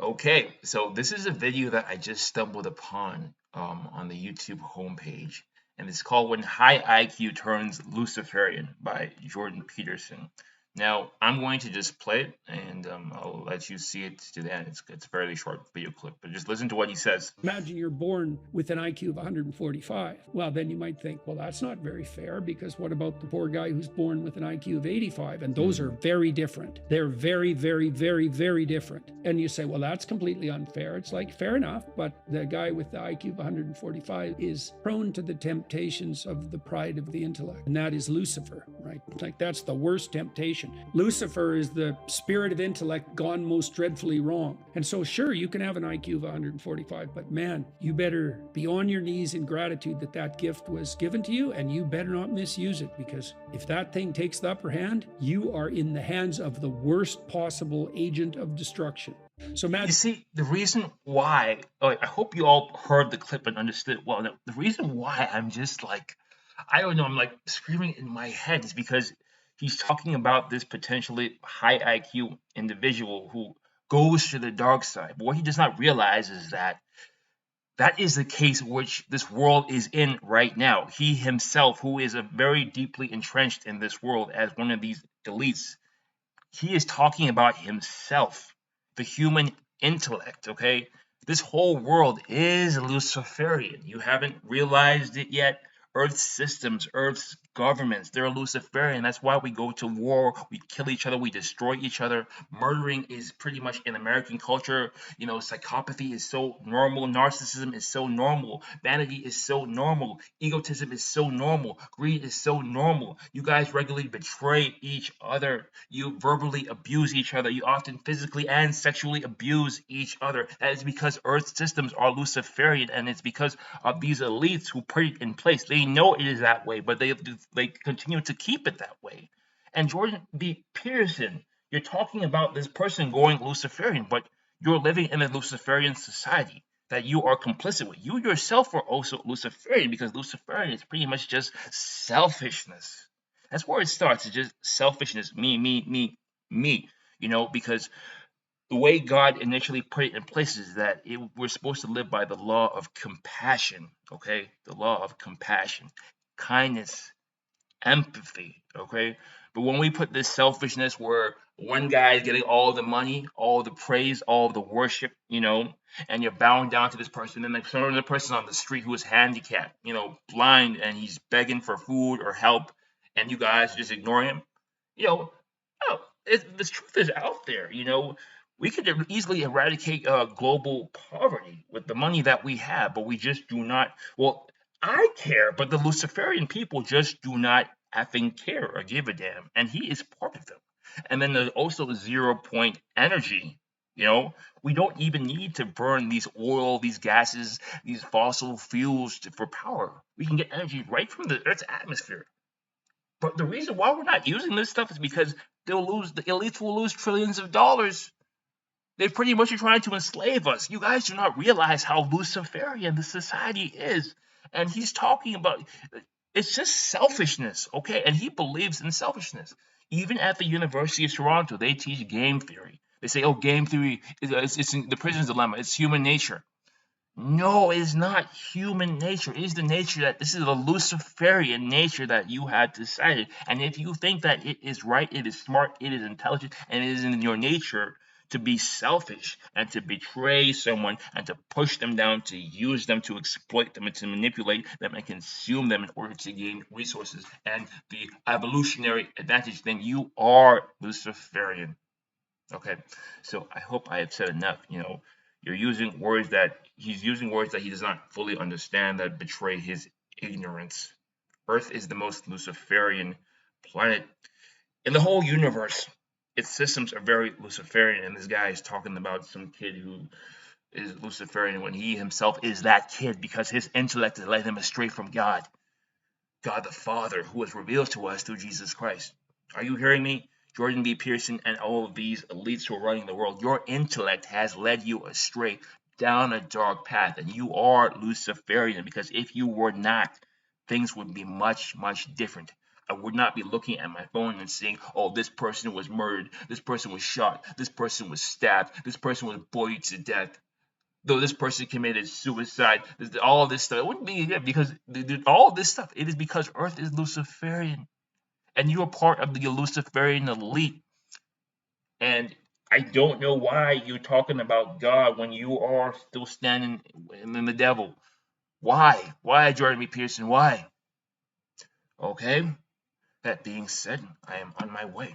Okay, so this is a video that I just stumbled upon on the YouTube homepage, and it's called "When High IQ Turns Luciferian" by Jordan Peterson. Now, I'm going to just play it, and I'll let you see it to the end. It's a fairly short video clip, but just listen to what he says. Imagine you're born with an IQ of 145. Well, then you might think, well, that's not very fair, because what about the poor guy who's born with an IQ of 85? And those are very different. They're very, very, very, very different. And you say, well, that's completely unfair. It's like, fair enough, but the guy with the IQ of 145 is prone to the temptations of the pride of the intellect. And that is Lucifer, right? Like, that's the worst temptation. Lucifer is the spirit of intellect gone most dreadfully wrong. And so, sure, you can have an IQ of 145, but man, you better be on your knees in gratitude that that gift was given to you, and you better not misuse it, because if that thing takes the upper hand, you are in the hands of the worst possible agent of destruction. So, Matt, You see, the reason why, I hope you all heard the clip and understood well. The reason why I'm just like, I don't know, I'm like screaming in my head is because he's talking about this potentially high IQ individual who goes to the dark side. But what he does not realize is that that is the case which this world is in right now. He himself, who is a very deeply entrenched in this world as one of these elites, he is talking about himself, the human intellect, okay? This whole world is Luciferian. You haven't realized it yet. Earth's systems, Earth's governments, they're Luciferian. That's why we go to war, we kill each other, we destroy each other. Murdering is pretty much in American culture. You know, psychopathy is so normal, narcissism is so normal, vanity is so normal, egotism is so normal, greed is so normal. You guys regularly betray each other. You verbally abuse each other. You often physically and sexually abuse each other. That is because Earth's systems are Luciferian, and it's because of these elites who put it in place. They know it is that way, but they continue to keep it that way. And Jordan B. Peterson, you're talking about this person going Luciferian, but you're living in a Luciferian society that you are complicit with. You yourself are also Luciferian, because Luciferian is pretty much just selfishness. That's where it starts. It's just selfishness. Me. You know, because the way God initially put it in place is that we're supposed to live by the law of compassion, okay? The law of compassion, kindness, empathy, okay? But when we put this selfishness where one guy is getting all the money, all the praise, all the worship, you know, and you're bowing down to this person, and then there's another person on the street who is handicapped, you know, blind, and he's begging for food or help, and you guys just ignore him, you know, oh, the truth is out there, you know. We could easily eradicate global poverty with the money that we have, but we just do not. Well, I care, but the Luciferian people just do not effing care or give a damn, and he is part of them. And then there's also the 0 point energy. You know, we don't even need to burn these oil, these gases, these fossil fuels for power. We can get energy right from the Earth's atmosphere. But the reason why we're not using this stuff is because the elites will lose trillions of dollars. They pretty much are trying to enslave us. You guys do not realize how Luciferian the society is. And he's talking about it's just selfishness, okay? And he believes in selfishness. Even at the University of Toronto, they teach game theory. They say, oh, game theory, it's in the prison's dilemma. It's human nature. No, it is not human nature. It is the nature that this is a Luciferian nature that you had decided. And if you think that it is right, it is smart, it is intelligent, and it is in your nature to be selfish and to betray someone and to push them down, to use them, to exploit them, and to manipulate them and consume them in order to gain resources and the evolutionary advantage, then you are Luciferian. Okay, so I hope I have said enough. You know, he's using words that he does not fully understand, that betray his ignorance. Earth is the most Luciferian planet in the whole universe. Its systems are very Luciferian, and this guy is talking about some kid who is Luciferian when he himself is that kid, because his intellect has led him astray from God, God the Father, who was revealed to us through Jesus Christ. Are you hearing me? Jordan B. Peterson and all of these elites who are running the world, your intellect has led you astray down a dark path, and you are Luciferian, because if you were not, things would be much, much different. I would not be looking at my phone and saying, oh, this person was murdered, this person was shot, this person was stabbed, this person was bullied to death, though this person committed suicide, all this stuff. It wouldn't be there because all this stuff, it is because Earth is Luciferian. And you are part of the Luciferian elite. And I don't know why you're talking about God when you are still standing in the devil. Why? Why, Jordan B Peterson? Why? Okay? That being said, I am on my way.